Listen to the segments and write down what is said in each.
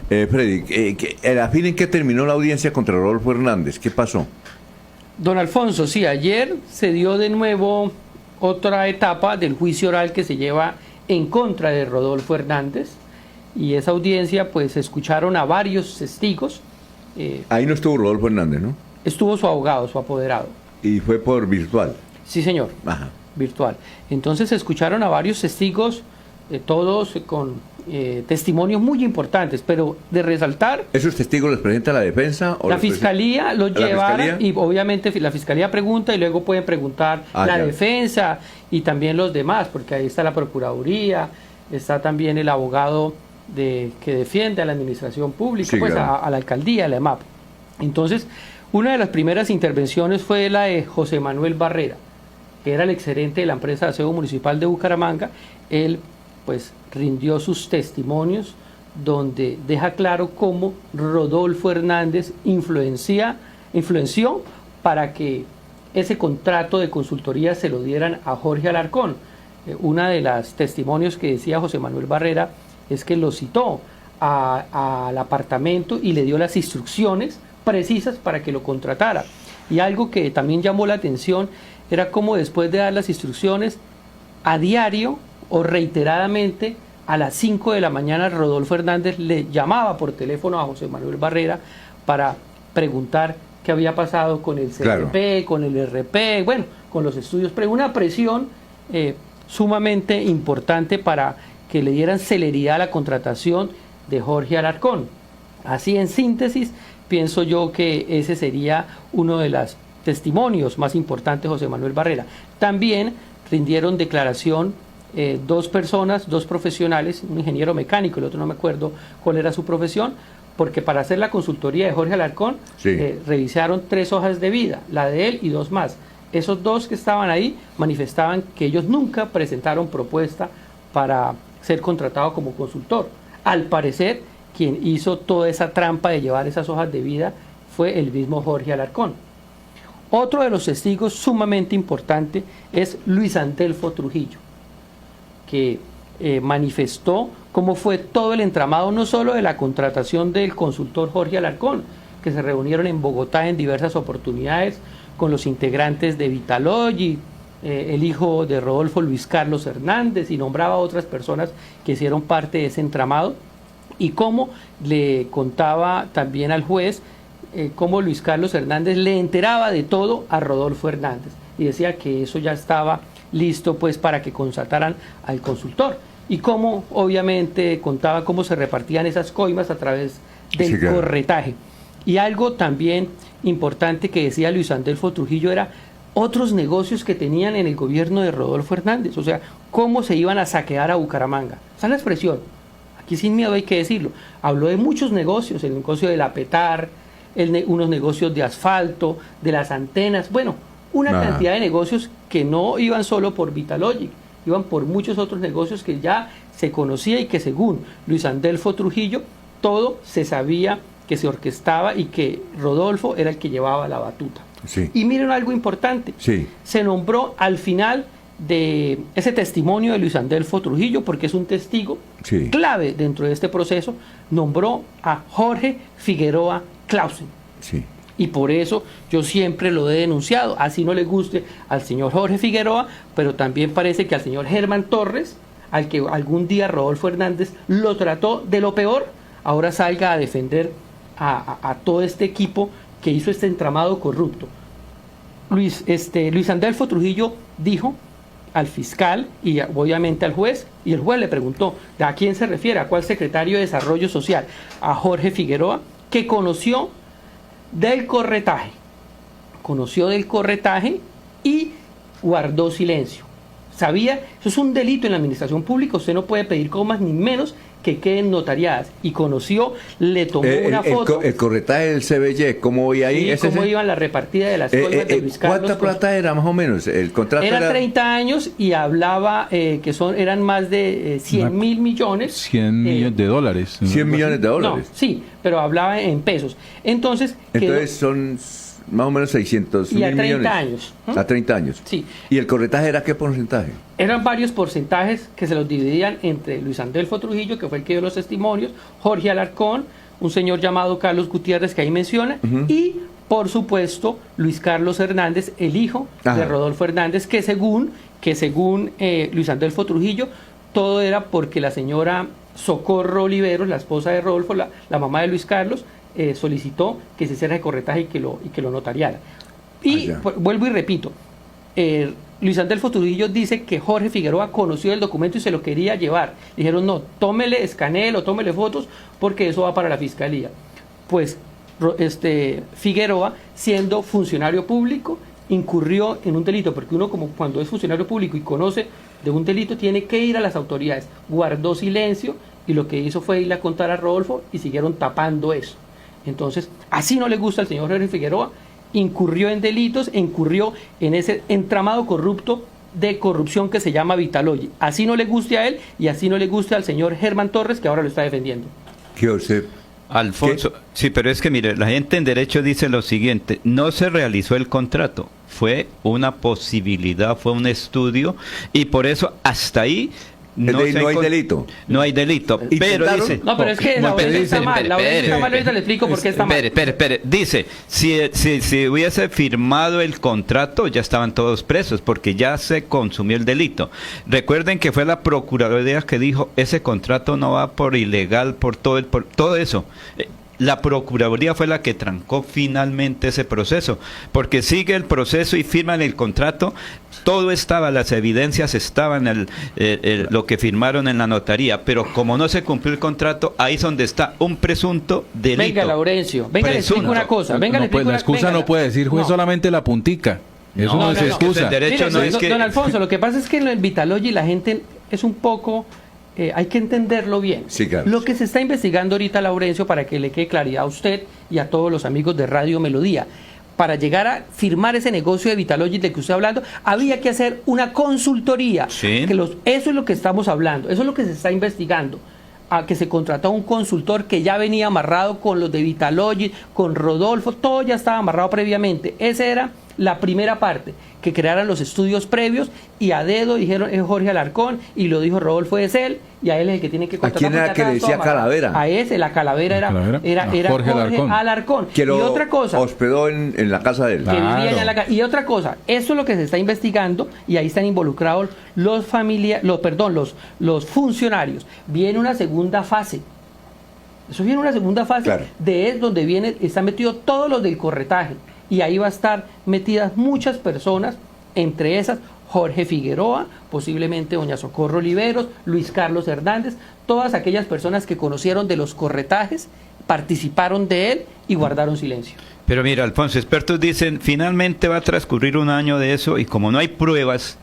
Bueno, Freddy, ¿al fin en qué terminó la audiencia contra Rodolfo Hernández? ¿Qué pasó? Don Alfonso, sí, ayer se dio de nuevo otra etapa del juicio oral que se lleva en contra de Rodolfo Hernández, y esa audiencia pues escucharon a varios testigos. Ahí no estuvo Rodolfo Hernández, ¿no? Estuvo su abogado, su apoderado. Y fue por virtual. Sí, señor. Ajá. Virtual. Entonces escucharon a varios testigos, todos con testimonios muy importantes, pero de resaltar... ¿Esos testigos los presenta la defensa? ¿O la fiscalía los llevaron y obviamente la fiscalía pregunta y luego pueden preguntar la defensa y también los demás, porque ahí está la procuraduría, está también el abogado que defiende a la administración pública, sí, pues claro, a la alcaldía, a la EMAP. Entonces, una de las primeras intervenciones fue la de José Manuel Barrera, que era el exgerente de la empresa de aseo municipal de Bucaramanga. Él pues rindió sus testimonios donde deja claro cómo Rodolfo Hernández influenció para que ese contrato de consultoría se lo dieran a Jorge Alarcón. Una de las testimonios que decía José Manuel Barrera es que lo citó al apartamento y le dio las instrucciones precisas para que lo contratara. Y algo que también llamó la atención era cómo después de dar las instrucciones, a diario o reiteradamente, a las 5 de la mañana Rodolfo Hernández le llamaba por teléfono a José Manuel Barrera para preguntar qué había pasado con el CRP, claro, con el RP, bueno, con los estudios, pero una presión sumamente importante para que le dieran celeridad a la contratación de Jorge Alarcón. Así, en síntesis, pienso yo que ese sería uno de los testimonios más importantes de José Manuel Barrera. También rindieron declaración dos personas, dos profesionales, un ingeniero mecánico, el otro no me acuerdo cuál era su profesión, porque para hacer la consultoría de Jorge Alarcón, sí, revisaron 3 hojas de vida, la de él y 2 más. Esos 2 que estaban ahí manifestaban que ellos nunca presentaron propuesta para ser contratado como consultor. Al parecer, quien hizo toda esa trampa de llevar esas hojas de vida fue el mismo Jorge Alarcón. Otro de los testigos sumamente importante es Luis Andelfo Trujillo, que manifestó cómo fue todo el entramado, no solo de la contratación del consultor Jorge Alarcón, que se reunieron en Bogotá en diversas oportunidades con los integrantes de Vitalogy, el hijo de Rodolfo, Luis Carlos Hernández, y nombraba a otras personas que hicieron parte de ese entramado, y cómo le contaba también al juez cómo Luis Carlos Hernández le enteraba de todo a Rodolfo Hernández, y decía que eso ya estaba listo pues para que contrataran al consultor, y cómo obviamente contaba cómo se repartían esas coimas a través del corretaje. Y algo también importante que decía Luis Andelfo Trujillo era otros negocios que tenían en el gobierno de Rodolfo Hernández, o sea, cómo se iban a saquear a Bucaramanga. Esa es la expresión, aquí sin miedo hay que decirlo. Habló de muchos negocios, el negocio de la Petar, unos negocios de asfalto, de las antenas, bueno, una cantidad de negocios que no iban solo por Vitalogy, iban por muchos otros negocios que ya se conocía y que según Luis Andelfo Trujillo, todo se sabía que se orquestaba y que Rodolfo era el que llevaba la batuta. Sí. Y miren algo importante, sí, se nombró al final de ese testimonio de Luis Andelfo Trujillo, porque es un testigo clave dentro de este proceso, nombró a Jorge Figueroa Clausen. Sí. Y por eso yo siempre lo he denunciado, así no le guste al señor Jorge Figueroa, pero también parece que al señor Germán Torres, al que algún día Rodolfo Hernández lo trató de lo peor, ahora salga a defender a todo este equipo que hizo este entramado corrupto. Luis Andelfo Trujillo dijo al fiscal y obviamente al juez, y el juez le preguntó ¿a quién se refiere? ¿A cuál secretario de Desarrollo Social? A Jorge Figueroa, que conoció del corretaje y guardó silencio. Sabía, eso es un delito en la administración pública, usted no puede pedir comas ni menos que queden notariadas, y conoció, le tomó una foto. El corretaje del CBY, ¿cómo voy ahí? Sí, cómo iban la repartida de las coimas de Luis Carlos. ¿Cuánta plata era más o menos? El contrato era 30 años y hablaba que eran más de 100.000 millones. 100 millones de dólares. 100 millones de dólares. No, sí, pero hablaba en pesos. Entonces son más o menos 600 Y a mil 30 millones. años. A 30 años. Sí. ¿Y el corretaje era qué porcentaje? Eran varios porcentajes que se los dividían entre Luis Andelfo Trujillo, que fue el que dio los testimonios, Jorge Alarcón, un señor llamado Carlos Gutiérrez, que ahí menciona, y por supuesto Luis Carlos Hernández, el hijo de Rodolfo Hernández, que según Luis Andelfo Trujillo, todo era porque la señora Socorro Oliveros, la esposa de Rodolfo, la mamá de Luis Carlos, solicitó que se hiciera el corretaje y que lo notariara. Y vuelvo y repito, Luis Andelfo Trujillo dice que Jorge Figueroa conoció el documento y se lo quería llevar. Dijeron, no, tómele, escanéelo, tómele fotos, porque eso va para la fiscalía. Pues Figueroa, siendo funcionario público, incurrió en un delito, porque uno, como cuando es funcionario público y conoce de un delito, tiene que ir a las autoridades. Guardó silencio y lo que hizo fue irle a contar a Rodolfo y siguieron tapando eso. Entonces, así no le gusta al señor Jorge Figueroa, incurrió en delitos, incurrió en ese entramado corrupto de corrupción que se llama Vitalogy. Así no le guste a él y así no le guste al señor Germán Torres, que ahora lo está defendiendo. Alfonso, sí, pero es que mire, la gente en derecho dice lo siguiente: no se realizó el contrato, fue una posibilidad, fue un estudio, y por eso hasta ahí no hay delito. No hay delito, pero dice... No, pero es que la audiencia está mal, la audiencia está mal, ahorita le explico por qué está mal. Espere, dice, si hubiese firmado el contrato, ya estaban todos presos, porque ya se consumió el delito. Recuerden que fue la Procuraduría que dijo, ese contrato no va por ilegal, por todo eso. La Procuraduría fue la que trancó finalmente ese proceso, porque sigue el proceso y firman el contrato, todo estaba, las evidencias estaban, lo que firmaron en la notaría, pero como no se cumplió el contrato, ahí es donde está un presunto delito. Venga, Laurencio, venga, le explico una cosa. Venga, le explico la excusa no puede decir, juez, solamente la puntica. Eso no es excusa. Don Alfonso, lo que pasa es que en el Vitalogy la gente es un poco... hay que entenderlo bien. Sí, claro. Lo que se está investigando ahorita, Laurencio, para que le quede claridad a usted y a todos los amigos de Radio Melodía, para llegar a firmar ese negocio de Vitalogy del que usted está hablando, había que hacer una consultoría. Sí. Eso es lo que estamos hablando, eso es lo que se está investigando. A que se contrató a un consultor que ya venía amarrado con los de Vitalogy, con Rodolfo, todo ya estaba amarrado previamente. Esa era la primera parte, que crearan los estudios previos, y a dedo dijeron es Jorge Alarcón, y lo dijo Rodolfo, es él, y a él es el que tiene que contratar. ¿A quién era que le decía Calavera? A ese, la Calavera era Jorge Alarcón. Que lo y otra cosa, hospedó en la casa de él. que vivía allá en la casa. Y otra cosa, eso es lo que se está investigando, y ahí están involucrados los funcionarios. Viene una segunda fase. Eso viene una segunda fase, claro, donde están metidos todos los del corretaje. Y ahí va a estar metidas muchas personas, entre esas Jorge Figueroa, posiblemente doña Socorro Oliveros, Luis Carlos Hernández, todas aquellas personas que conocieron de los corretajes, participaron de él y guardaron silencio. Pero mira, Alfonso, expertos dicen, finalmente va a transcurrir un año de eso, y como no hay pruebas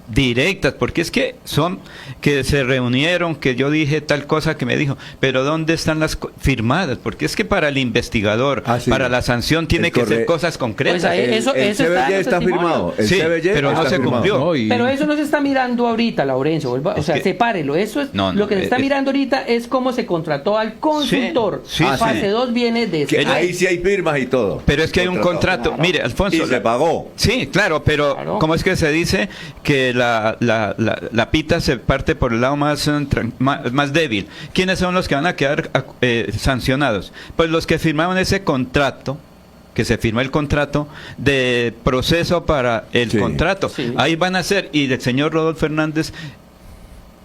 directas, porque es que son que se reunieron, que yo dije tal cosa que me dijo, pero ¿dónde están las firmadas? Porque es que para el investigador, para la sanción tiene que ser cosas concretas. Pues el CBY está firmado, sí, pero no se cumplió. No, pero eso no se está mirando ahorita, Laurencio, o sea, sepárelo, eso es lo que se está mirando ahorita es cómo se contrató al consultor. Fase 2 viene de que ahí sí hay firmas y todo. Pero es que hay un contrato, claro. Mire, Alfonso, y se pagó. Sí, claro, pero ¿cómo es que se dice que la pita se parte por el lado más débil? ¿Quiénes son los que van a quedar sancionados? Pues los que firmaron ese contrato, que se firmó el contrato de proceso para el contrato. Sí. Ahí van a ser, y el señor Rodolfo Hernández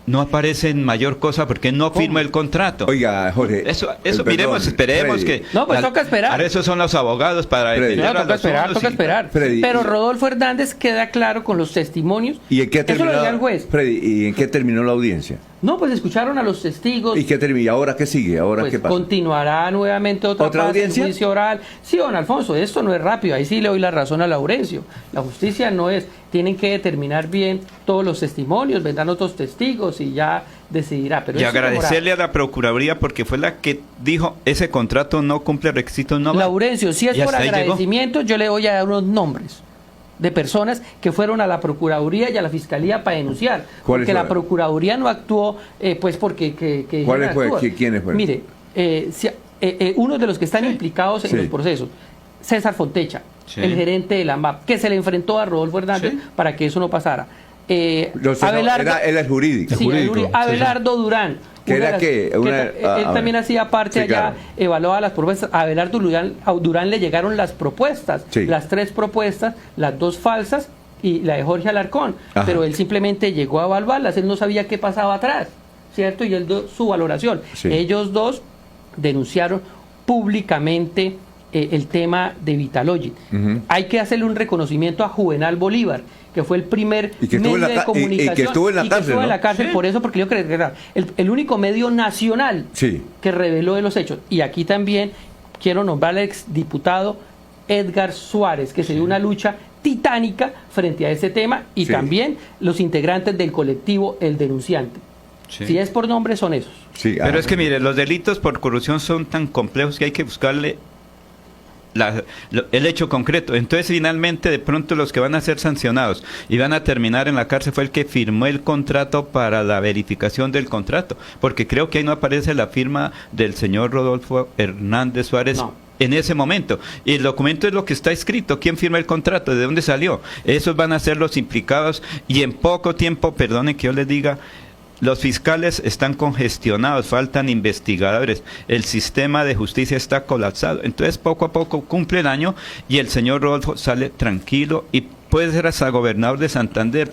no aparece en mayor cosa porque no firma el contrato. Oiga, Jorge. Eso miremos, esperemos Freddy. No, pues toca esperar. Para eso son los abogados, para toca esperar. Freddy, pero Rodolfo Hernández queda claro con los testimonios. ¿Y en qué terminó? Eso lo dice el juez. Freddy, ¿y en qué terminó la audiencia? No, pues escucharon a los testigos. ¿Y qué terminó? ¿Y ahora qué sigue? ¿Ahora pues qué pasa? Continuará nuevamente otra audiencia? Juicio oral. Sí, don Alfonso, esto no es rápido. Ahí sí le doy la razón a Laurencio. La justicia no es. Tienen que determinar bien todos los testimonios, vendrán otros testigos y ya decidirá. Pero y agradecerle a la Procuraduría porque fue la que dijo ese contrato no cumple requisitos. No Laurencio, si es por agradecimiento, yo le voy a dar unos nombres de personas que fueron a la Procuraduría y a la Fiscalía para denunciar, porque la Procuraduría no actuó, pues porque... ¿Cuáles fueron? ¿Quiénes fueron? Mire, uno de los que están implicados en los procesos, César Fontecha, Sí. el gerente de la ANMAP, que se le enfrentó a Rodolfo Hernández Sí. para que eso no pasara. Era el jurídico. Sí, Abelardo Durán. ¿Que una era de las- qué? él también hacía parte Sí, allá, claro. evaluaba las propuestas. A Abelardo Durán le llegaron las propuestas, Sí. las 3 propuestas, las 2 falsas y la de Jorge Alarcón. Ajá. Pero él simplemente llegó a evaluarlas, él no sabía qué pasaba atrás, ¿cierto? Y él dio su valoración. Sí. Ellos dos denunciaron públicamente el tema de Vitalogic. Ujú. Hay que hacerle un reconocimiento a Juvenal Bolívar, que fue el primer Y que estuvo medio en la de ca- y que comunicación estuvo en la cárcel, en ¿no? la cárcel Sí. por eso, porque yo creo que era el único medio nacional Sí. que reveló de los hechos. Y aquí también quiero nombrar al exdiputado Edgar Suárez, que se dio una lucha titánica frente a ese tema, y Sí. también los integrantes del colectivo El Denunciante. Sí. Si es por nombre, son esos. Sí, Pero es que mire, los delitos por corrupción son tan complejos que hay que buscarle el hecho concreto. Entonces, finalmente, de pronto los que van a ser sancionados y van a terminar en la cárcel fue el que firmó el contrato para la verificación del contrato, porque creo que ahí no aparece la firma del señor Rodolfo Hernández Suárez. No. En ese momento. Y el documento es lo que está escrito. ¿Quién firma el contrato? ¿De dónde salió? Esos van a ser los implicados y en poco tiempo, perdonen que yo les diga, los fiscales están congestionados, faltan investigadores, el sistema de justicia está colapsado. Entonces, poco a poco cumple el año y el señor Rodolfo sale tranquilo y puede ser hasta gobernador de Santander.